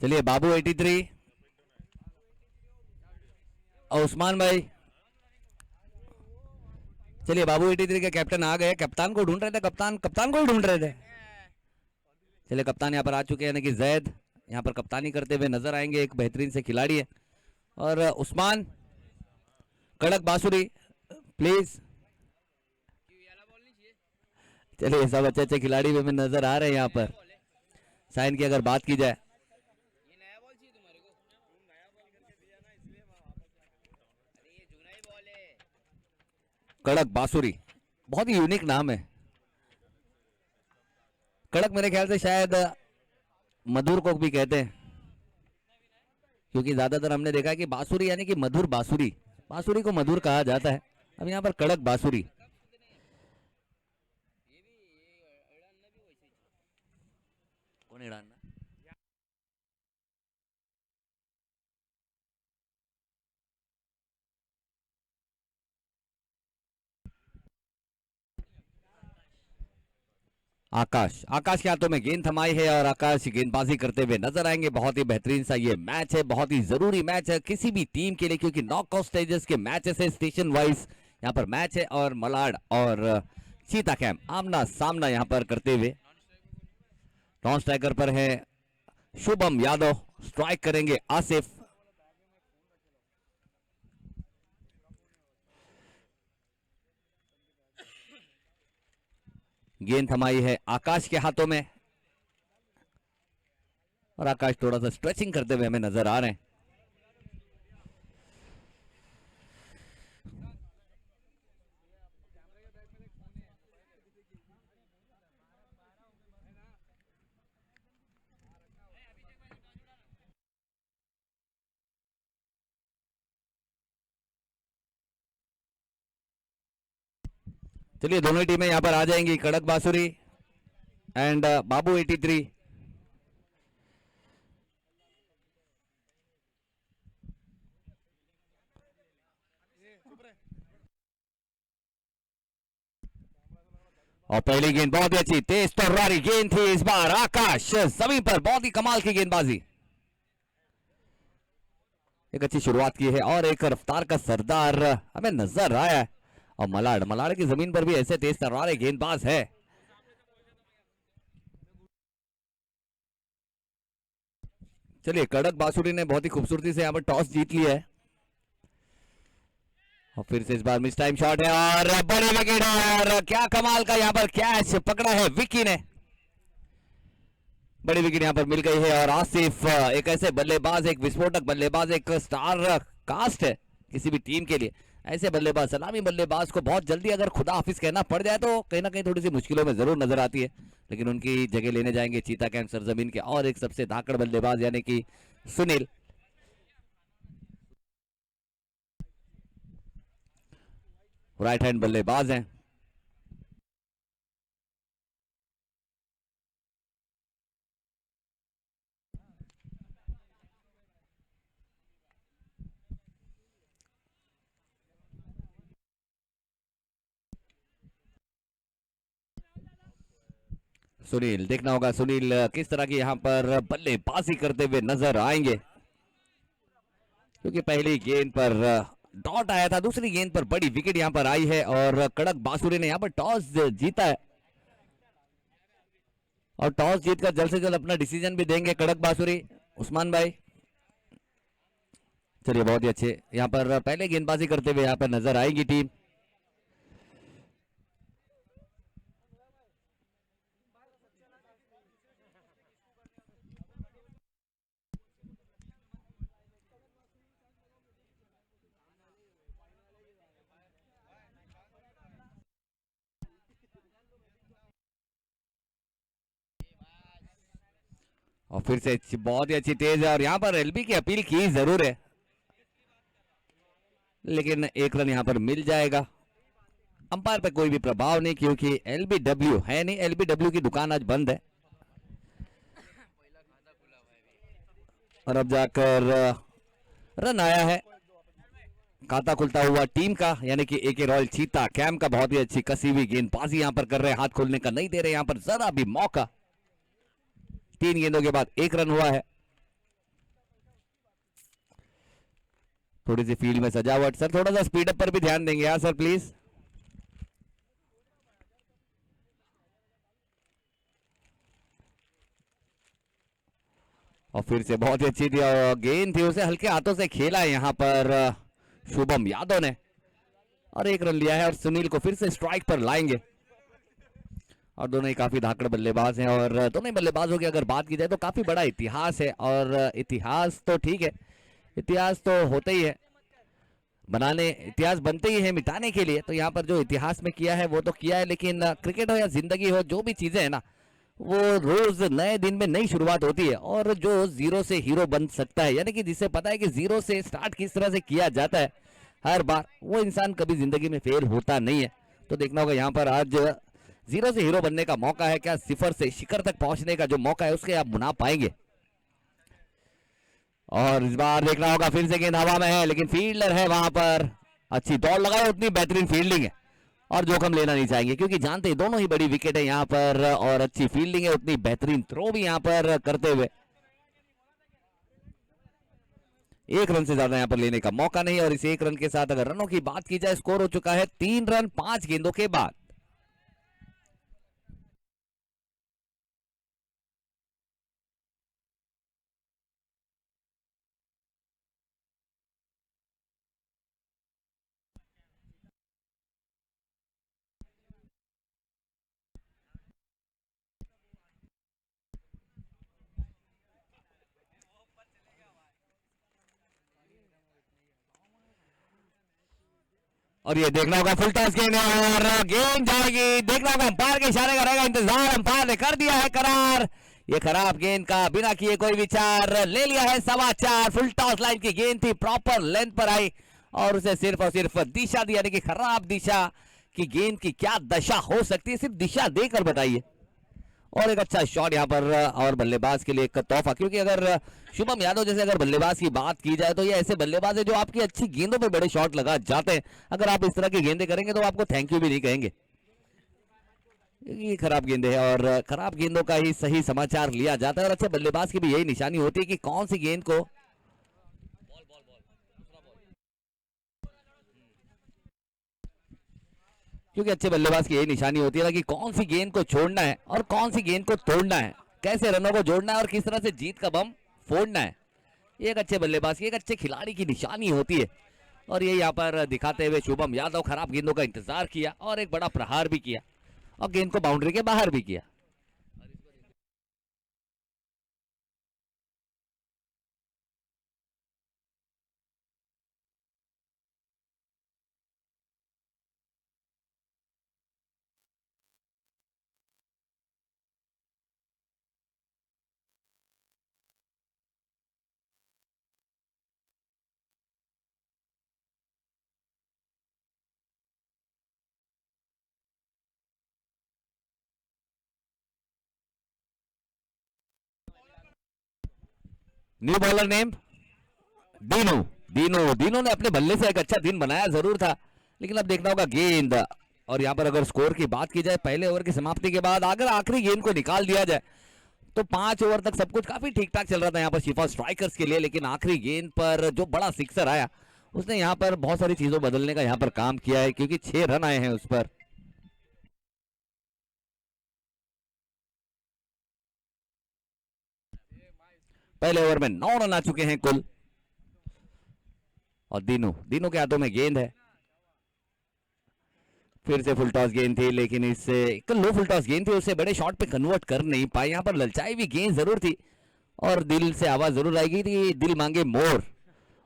चलिए बाबू 83 और उस्मान भाई, चलिए बाबू 83 के कैप्टन आ गए, कप्तान को ढूंढ रहे थे, कप्तान को ही ढूंढ रहे थे। चलिए कप्तान यहाँ पर आ चुके हैं, यानी कि जैद यहाँ पर कप्तानी करते हुए नजर आएंगे, एक बेहतरीन से खिलाड़ी है। और उस्मान कड़क बांसुरी प्लीज। चलिए सब अच्छे अच्छे खिलाड़ी भी हमें नजर आ रहे हैं यहाँ पर। साइन की अगर बात की जाए कड़क बांसुरी बहुत ही यूनिक नाम है। कड़क मेरे ख्याल से शायद मधुर को भी कहते हैं, क्योंकि ज्यादातर हमने देखा है कि बांसुरी यानी कि मधुर बांसुरी, बांसुरी को मधुर कहा जाता है। अब यहाँ पर कड़क बांसुरी। कौन इड़ाना? आकाश के हाथों में गेंद थमाई है और आकाश गेंदबाजी करते हुए नजर आएंगे। बहुत ही बेहतरीन सा ये मैच है, बहुत ही जरूरी मैच है किसी भी टीम के लिए, क्योंकि नॉकआउट स्टेजेस के मैचेस है, स्टेशन वाइज यहाँ पर मैच है और मलाड और चीताखैम आमना सामना यहाँ पर करते हुए। नॉन स्ट्राइकर पर है शुभम यादव, स्ट्राइक करेंगे आसिफ। गेंद थमाई है आकाश के हाथों में और आकाश थोड़ा सा स्ट्रेचिंग करते हुए हमें नजर आ रहे हैं। चलिए दोनों टीमें यहां पर आ जाएंगी, कड़क बांसुरी एंड बाबू 83। और पहली गेंद बहुत ही अच्छी तेज तर्रारी गेंद थी इस बार, आकाश जमीन पर बहुत ही कमाल की गेंदबाजी, एक अच्छी शुरुआत की है और एक रफ्तार का सरदार हमें नजर आया है। और मलाड की जमीन पर भी ऐसे तेज तर्रार गेंदबाज है। चलिए, कड़क बांसुरी ने बहुत ही खूबसूरती से यहाँ पर टॉस जीत लिया है और फिर से इस बार मिस टाइम शॉट है और बड़ी विकेट है और क्या कमाल का यहाँ पर कैच पकड़ा है विक्की ने। बड़ी विकेट यहाँ पर मिल गई है और आसिफ एक ऐसे बल्लेबाज, एक विस्फोटक बल्लेबाज, एक स्टार कास्ट है किसी भी टीम के लिए। ऐसे बल्लेबाज, सलामी बल्लेबाज को बहुत जल्दी अगर खुदा हाफिज कहना पड़ जाए तो कहीं ना कहीं थोड़ी सी मुश्किलों में जरूर नजर आती है, लेकिन उनकी जगह लेने जाएंगे चीता कैंप सरजमीन के और एक सबसे धाकड़ बल्लेबाज यानी कि सुनील। राइट हैंड बल्लेबाज हैं। सुनील, देखना होगा सुनील किस तरह की यहाँ पर बल्लेबाजी करते हुए नजर आएंगे, क्योंकि पहली गेंद पर डॉट आया था, दूसरी गेंद पर बड़ी विकेट यहाँ पर आई है और कड़क बांसुरी ने यहाँ पर टॉस जीता है और टॉस जीतकर जल्द से जल्द अपना डिसीजन भी देंगे कड़क बांसुरी। उस्मान भाई, चलिए बहुत ही अच्छे यहाँ पर पहले गेंदबाजी करते हुए यहाँ पर नजर आएगी टीम। और फिर से बहुत ही अच्छी तेज है और यहाँ पर एलबी की अपील की जरूर है, लेकिन एक रन यहाँ पर मिल जाएगा। अंपायर पे कोई भी प्रभाव नहीं क्योंकि एलबीडब्ल्यू है नहीं, एलबीडब्ल्यू की दुकान आज बंद है। और अब जाकर रन आया है, खाता खुलता हुआ टीम का यानी कि एके रॉयल चीता कैंप का। बहुत ही अच्छी कसी हुई गेंदबाजी यहाँ पर कर रहे हैं, हाथ खोलने का नहीं दे रहे यहाँ पर जरा भी मौका। 3 गेंदों के बाद 1 रन हुआ है। थोड़ी सी फील्ड में सजावट, सर थोड़ा सा स्पीड अप पर भी ध्यान देंगे यार सर प्लीज। और फिर से बहुत ही अच्छी थी गेंद थी, उसे हल्के हाथों से खेला है यहाँ पर शुभम यादव ने और 1 रन लिया है और सुनील को फिर से स्ट्राइक पर लाएंगे। और दोनों ही काफी धाकड़ बल्लेबाज हैं और दोनों ही बल्लेबाजों की अगर बात की जाए तो काफी बड़ा इतिहास है और इतिहास तो ठीक है, इतिहास तो होते ही है, बनाने इतिहास बनते ही है मिटाने के लिए। तो यहाँ पर जो इतिहास में किया है वो तो किया है, लेकिन क्रिकेट हो या जिंदगी हो, जो भी चीजें है ना, वो रोज नए दिन में नई शुरुआत होती है और जो जीरो से हीरो बन सकता है यानी कि जिसे पता है कि जीरो से स्टार्ट किस तरह से किया जाता है हर बार, वो इंसान कभी जिंदगी में फेल होता नहीं है। तो देखना होगा यहाँ पर आज जीरो से हीरो बनने का मौका है, क्या सिफर से शिखर तक पहुंचने का जो मौका है उसके आप मुना पाएंगे। और इस बार देखना होगा फिर से गेंद हवा में है, लेकिन फील्डर है वहां पर, अच्छी दौड़ लगाए, उतनी बेहतरीन फील्डिंग है और जोखिम लेना नहीं चाहेंगे क्योंकि जानते हैं दोनों ही बड़ी विकेट है यहाँ पर और अच्छी फील्डिंग है, उतनी बेहतरीन थ्रो भी यहाँ पर करते हुए। 1 रन से ज्यादा यहाँ पर लेने का मौका नहीं और इस 1 रन के साथ अगर रनों की बात की जाए, स्कोर हो चुका है 3 रन 5 गेंदों के बाद। और ये देखना होगा फुल टॉस गेंद और गेंद जाएगी, देखना होगा अंपायर के इशारे का रहेगा इंतजार, अंपायर ने कर दिया है करार। ये खराब गेंद का बिना किए कोई विचार ले लिया है 4.25। फुल टॉस लाइन की गेंद थी, प्रॉपर लेंथ पर आई और उसे सिर्फ और सिर्फ दिशा दी, यानी कि खराब दिशा की गेंद की क्या दशा हो सकती है, सिर्फ दिशा देकर बताइए। और एक अच्छा शॉट यहाँ पर और बल्लेबाज के लिए एक तोहफा, क्योंकि अगर शुभम यादव जैसे अगर बल्लेबाज की बात की जाए तो ये ऐसे बल्लेबाज है जो आपकी अच्छी गेंदों पे बड़े शॉट लगा जाते हैं। अगर आप इस तरह की गेंदें करेंगे तो आपको थैंक यू भी नहीं कहेंगे, ये खराब गेंदें है और खराब गेंदों का ही सही समाचार लिया जाता है और अच्छे बल्लेबाज की भी यही निशानी होती है कि कौन सी गेंद को क्योंकि अच्छे बल्लेबाज की यही निशानी होती है ना कि कौन सी गेंद को छोड़ना है और कौन सी गेंद को तोड़ना है, कैसे रनों को जोड़ना है और किस तरह से जीत का बम फोड़ना है। ये एक अच्छे बल्लेबाज की, एक अच्छे खिलाड़ी की निशानी होती है। और ये यहाँ पर दिखाते हुए शुभम यादव खराब गेंदों का इंतजार किया और एक बड़ा प्रहार भी किया और गेंद को बाउंड्री के बाहर भी किया। New bowler name Dinu. Dinu ने अपने बल्ले से एक अच्छा दिन बनाया जरूर था, लेकिन अब देखना होगा गेंद। और यहाँ पर अगर स्कोर की बात की जाए पहले ओवर की समाप्ति के बाद अगर आखिरी गेंद को निकाल दिया जाए तो 5 ओवर तक सब कुछ काफी ठीक ठाक चल रहा था यहाँ पर शिफा स्ट्राइकर्स के लिए, लेकिन आखिरी गेंद पर जो बड़ा सिक्सर आया उसने यहाँ पर बहुत सारी चीजों बदलने का यहाँ पर काम किया है, क्योंकि 6 रन आए हैं उस पर। पहले ओवर में 9 रन आ चुके हैं कुल। और दीनू के हाथों में गेंद है। फिर से फुल टॉस गेंद थी, लेकिन इससे एक लो फुल टॉस गेंद थी, उसे बड़े शॉट पे कन्वर्ट कर नहीं पाए। यहाँ पर ललचाई भी गेंद जरूर थी और दिल से आवाज जरूर आएगी थी, दिल मांगे मोर,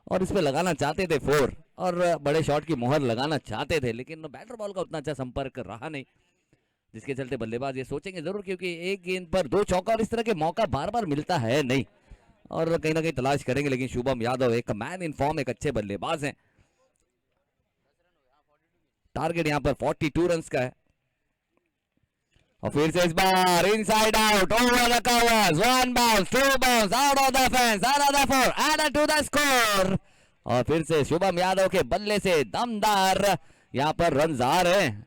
और इस पे लगाना चाहते थे 4 और बड़े शॉट की मोहर लगाना चाहते थे, लेकिन बैटर बॉल का उतना अच्छा संपर्क रहा नहीं, जिसके चलते बल्लेबाज ये सोचेंगे जरूर, क्योंकि एक गेंद पर 2 चौका और इस तरह के मौका बार बार मिलता है नहीं, और कहीं ना कहीं तलाश करेंगे। लेकिन शुभम यादव एक मैन इन फॉर्म, एक अच्छे बल्लेबाज हैं। टारगेट यहां पर 42 रन्स का है। और फिर से इस बार inside out over the covers, 1 bounce 2 bounce out of the fence, another 4 added to the score. और फिर से शुभम यादव के बल्ले से दमदार यहां पर रन्स आ रहे हैं।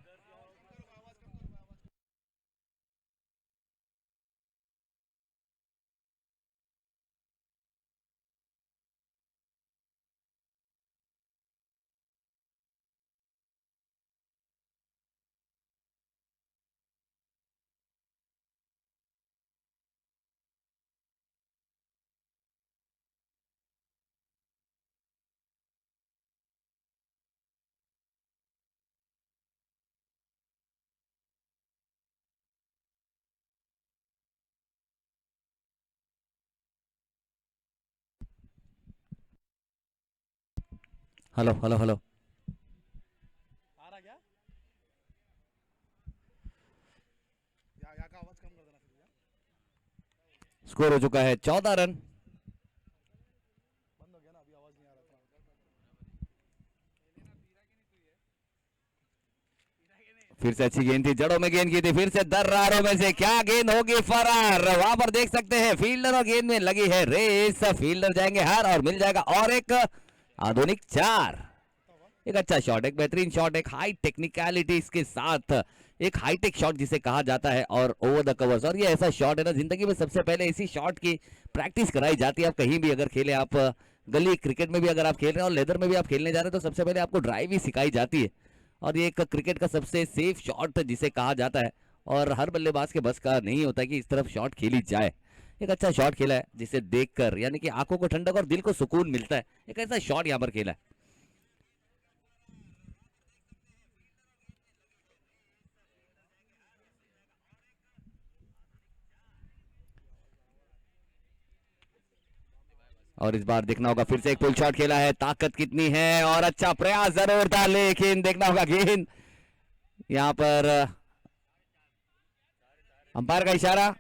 हेलो हेलो हेलो, आ रहा क्या? या का आवाज कम कर देना फिर यार। स्कोर हो चुका है 14 रन। बंद हो गया ना, अभी आवाज नहीं आ रहा था। फिर से अच्छी गेंद थी, जड़ों में गेंद की थी, फिर से दर्रारों में से क्या गेंद होगी फरार। वहां पर देख सकते हैं फील्डर और गेंद में लगी है रेस, फील्डर जाएंगे हार और मिल जाएगा और एक आधुनिक 4। एक अच्छा शॉट, एक बेहतरीन शॉट, एक हाई टेक्निकलिटीज के साथ एक हाईटेक शॉट जिसे कहा जाता है, और ओवर द कवर्स। और ये ऐसा शॉट है ना, जिंदगी में सबसे पहले इसी शॉट की प्रैक्टिस कराई जाती है। आप कहीं भी अगर खेले, आप गली क्रिकेट में भी अगर आप खेल रहे हैं और लेदर में भी आप खेलने जा रहे हैं, तो सबसे पहले आपको ड्राइव ही सिखाई जाती है। और ये एक क्रिकेट का सबसे सेफ शॉट जिसे कहा जाता है, और हर बल्लेबाज के बस का नहीं होता कि इस तरफ शॉट खेली जाए। एक अच्छा शॉट खेला है जिसे देखकर यानी कि आंखों को ठंडक और दिल को सुकून मिलता है। एक ऐसा शॉट यहाँ पर खेला है। और इस बार देखना होगा, फिर से एक पुल शॉट खेला है, ताकत कितनी है, और अच्छा प्रयास जरूर था, लेकिन देखना होगा गेंद यहां पर अंपायर का इशारा।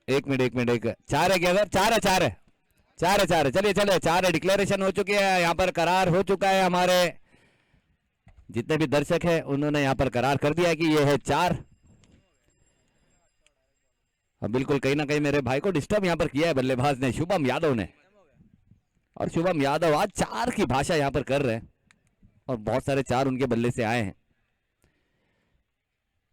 एक मिनट एक मिनट, एक 4 है क्या सर? 4 है, 4 है, 4 है, 4 है, चलिए चलिए 4 है, डिक्लेरेशन हो चुकी है, यहाँ पर करार हो चुका है। हमारे जितने भी दर्शक हैं उन्होंने यहाँ पर करार कर दिया है कि ये है 4। बिल्कुल कहीं ना कहीं मेरे भाई को डिस्टर्ब यहाँ पर किया है बल्लेबाज ने, शुभम यादव ने। और शुभम यादव आज 4 की भाषा यहाँ पर कर रहे हैं, और बहुत सारे 4 उनके बल्ले से आए हैं।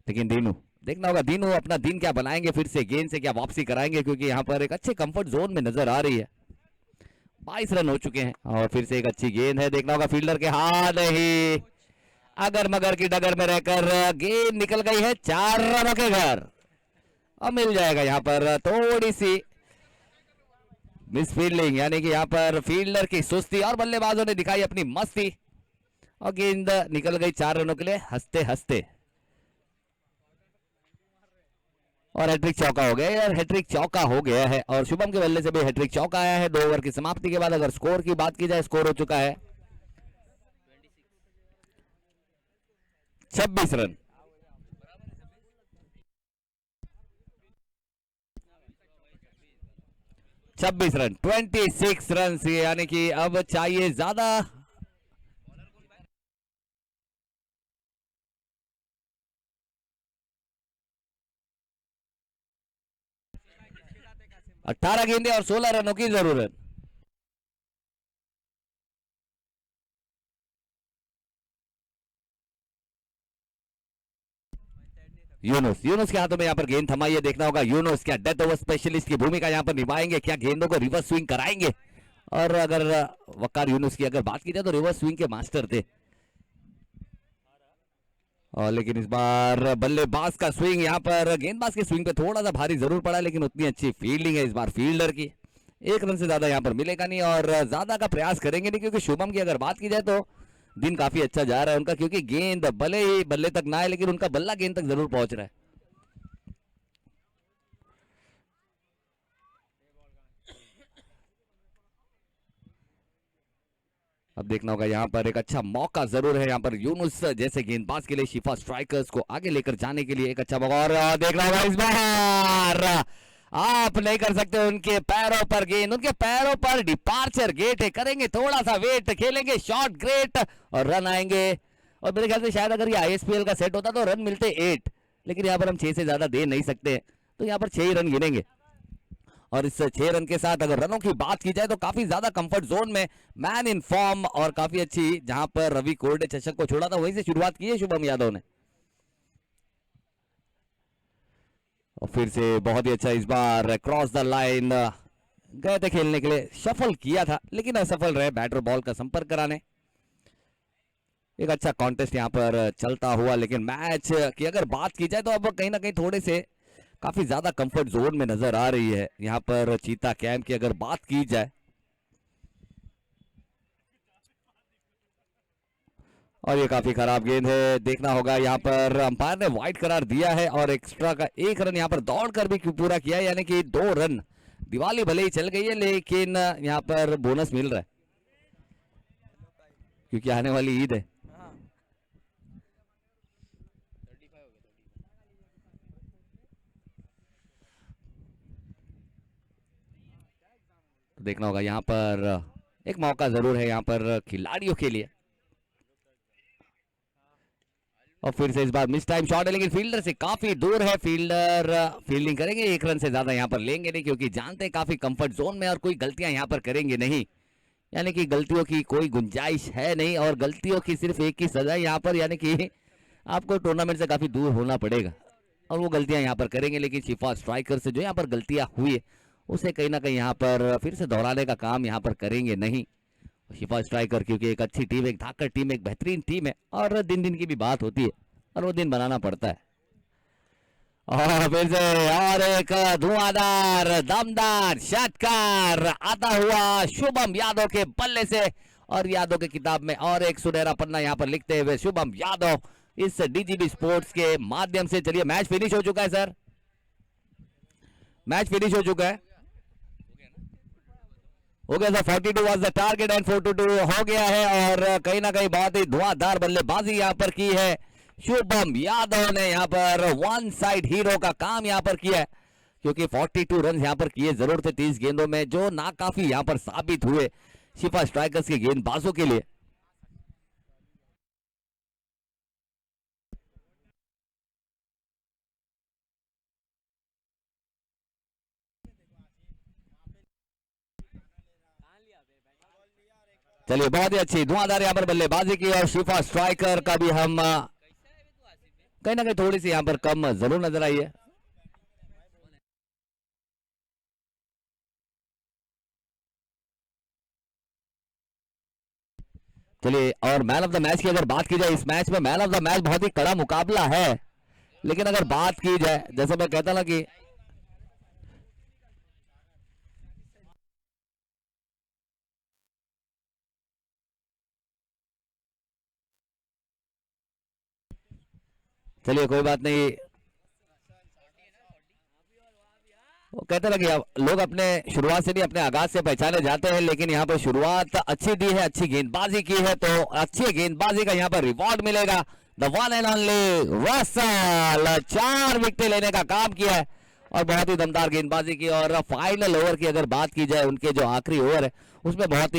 लेकिन देखना होगा दिन वो अपना दिन क्या बनाएंगे, फिर से गेंद से क्या वापसी कराएंगे, क्योंकि यहाँ पर एक अच्छे कंफर्ट जोन में नजर आ रही है। 22 रन हो चुके हैं और फिर से एक अच्छी गेंद है। देखना होगा फील्डर के हाथ नहीं, अगर मगर की डगर में रहकर गेंद निकल गई है 4 रनों के घर। अब मिल जाएगा यहाँ पर थोड़ी सी मिस फील्डिंग, यानी कि यहाँ पर फील्डर की सुस्ती और बल्लेबाजों ने दिखाई अपनी मस्ती और गेंद निकल गई 4 रनों के लिए हंसते हंसते। और हैट्रिक चौका हो गया यार, हैट्रिक चौका हो गया है और शुभम के बल्ले से भी हैट्रिक चौका आया है। 2 ओवर की समाप्ति के बाद अगर स्कोर की बात की जाए, स्कोर हो चुका है 26 रन। 26 रन, 26 रन, यानी कि अब चाहिए ज्यादा। अठारह गेंदें और 16 रनों की जरूरत। यूनुस के हाथों में यहाँ पर गेंद थमाई है। देखना होगा यूनुस क्या डेथ ओवर स्पेशलिस्ट की भूमिका यहाँ पर निभाएंगे, क्या गेंदों को रिवर्स स्विंग कराएंगे। और अगर वकार यूनुस की अगर बात की जाए तो रिवर्स स्विंग के मास्टर थे, और लेकिन इस बार बल्लेबाज का स्विंग यहाँ पर गेंदबाज के स्विंग पे थोड़ा सा भारी जरूर पड़ा, लेकिन उतनी अच्छी फील्डिंग है इस बार फील्डर की। 1 रन से ज्यादा यहाँ पर मिलेगा नहीं और ज्यादा का प्रयास करेंगे नहीं, क्योंकि शुभम की अगर बात की जाए तो दिन काफी अच्छा जा रहा है उनका, क्योंकि गेंद भले ही बल्ले तक ना है लेकिन उनका बल्ला गेंद तक जरूर पहुंच रहा है। अब देखना होगा यहाँ पर एक अच्छा मौका जरूर है यहाँ पर यूनुस जैसे गेंदबाज के लिए, शिफा स्ट्राइकर्स को आगे लेकर जाने के लिए एक अच्छा मौका। और देखना होगा इस बार आप नहीं कर सकते उनके पैरों पर गेंद, उनके पैरों पर डिपार्चर गेट है, करेंगे थोड़ा सा वेट, खेलेंगे शॉट ग्रेट और रन आएंगे। और मेरे ख्याल से शायद अगर ये आईएसपीएल का सेट होता तो रन मिलते 8, लेकिन यहाँ पर हम 6 से ज्यादा दे नहीं सकते, तो यहाँ पर 6 ही रन गिनेंगे। और इस 6 रन के साथ अगर रनों की बात की जाए तो काफी ज्यादा कंफर्ट जोन में, मैन इन फॉर्म और काफी अच्छी, जहां पर रवि कोर्ट ने चषक को छोड़ा था वहीं से शुरुआत की है शुभम यादव ने। और फिर से बहुत ही अच्छा इस बार क्रॉस द लाइन गए थे खेलने के लिए, सफल किया था लेकिन असफल रहे बैटर बॉल का संपर्क कराने। एक अच्छा कॉन्टेस्ट यहां पर चलता हुआ, लेकिन मैच की अगर बात की जाए तो अब कहीं ना कहीं थोड़े से काफी ज्यादा कंफर्ट जोन में नजर आ रही है यहां पर चीता कैंप की अगर बात की जाए। और ये काफी खराब गेंद है। देखना होगा यहाँ पर अंपायर ने वाइड करार दिया है और एक्स्ट्रा का 1 रन यहाँ पर दौड़कर भी पूरा किया है, यानी कि 2 रन। दिवाली भले ही चल गई है लेकिन यहाँ पर बोनस मिल रहा है क्योंकि आने वाली ईद है। देखना होगा यहाँ पर एक मौका जरूर है यहाँ पर खिलाड़ियों के लिए। और फिर से इस बार मिस टाइम शॉट है, लेकिन फील्डर से काफी दूर है। फील्डर फील्डिंग करेंगे, 1 रन से ज्यादा यहाँ पर लेंगे नहीं, क्योंकि जानते हैं काफी कंफर्ट जोन में और कोई गलतियां यहाँ पर करेंगे नहीं, यानी कि गलतियों की कोई गुंजाइश है नहीं। और गलतियों की सिर्फ एक ही सजा यहाँ पर, यानी कि आपको टूर्नामेंट से काफी दूर होना पड़ेगा और वो गलतियां यहाँ पर करेंगे। लेकिन शिफा स्ट्राइकर से जो यहाँ पर गलतियां हुई है उसे कहीं ना कहीं यहाँ पर फिर से दोहराने का काम यहाँ पर करेंगे नहीं शिफा स्ट्राइकर, क्योंकि एक अच्छी टीम, एक धाकड़ टीम, एक बेहतरीन टीम है और दिन दिन की भी बात होती है और वो दिन बनाना पड़ता है। और फिर से और एक धुआंधार दमदार षटकार आता हुआ शुभम यादव के बल्ले से, और यादव के किताब में और एक सुनहरा पन्ना यहाँ पर लिखते हुए शुभम यादव इस डीजीबी स्पोर्ट्स के माध्यम से। चलिए मैच फिनिश हो चुका है सर, मैच फिनिश हो चुका है, हो गया sir. 42 was the target and 42 हो गया है। और कहीं ना कहीं बहुत ही धुआंधार बल्लेबाजी यहाँ पर की है शुभम यादव ने, यहाँ पर वन साइड हीरो का काम यहाँ पर किया है, क्योंकि 42 रन यहाँ पर किए जरूर थे 30 गेंदों में, जो नाकाफी यहाँ पर साबित हुए शिफा स्ट्राइकर्स के गेंदबाजों के लिए। चलिए बहुत ही अच्छी धुआंधार यहाँ पर बल्लेबाजी की और शिफा स्ट्राइकर का भी हम कहीं ना कहीं थोड़ी सी यहाँ पर कम जरूर नजर आई है। चलिए, और मैन ऑफ द मैच की अगर बात की जाए, इस मैच में मैन ऑफ द मैच बहुत ही कड़ा मुकाबला है, लेकिन अगर बात की जाए, जैसे मैं कहता ना कि चलिए कोई बात नहीं, वो कहते ना कि अब लोग अपने शुरुआत से नहीं अपने आगाज से पहचाने जाते हैं, लेकिन यहाँ पर शुरुआत अच्छी दी है, अच्छी गेंदबाजी की है, तो अच्छी गेंदबाजी का यहाँ पर रिवॉर्ड मिलेगा। The one and only Russell 4 wicket लेने का काम किया है और बहुत ही दमदार गेंदबाजी की। और फाइनल ओवर की अगर बात की जाए, उनके जो आखिरी ओवर है उसमें बहुत ही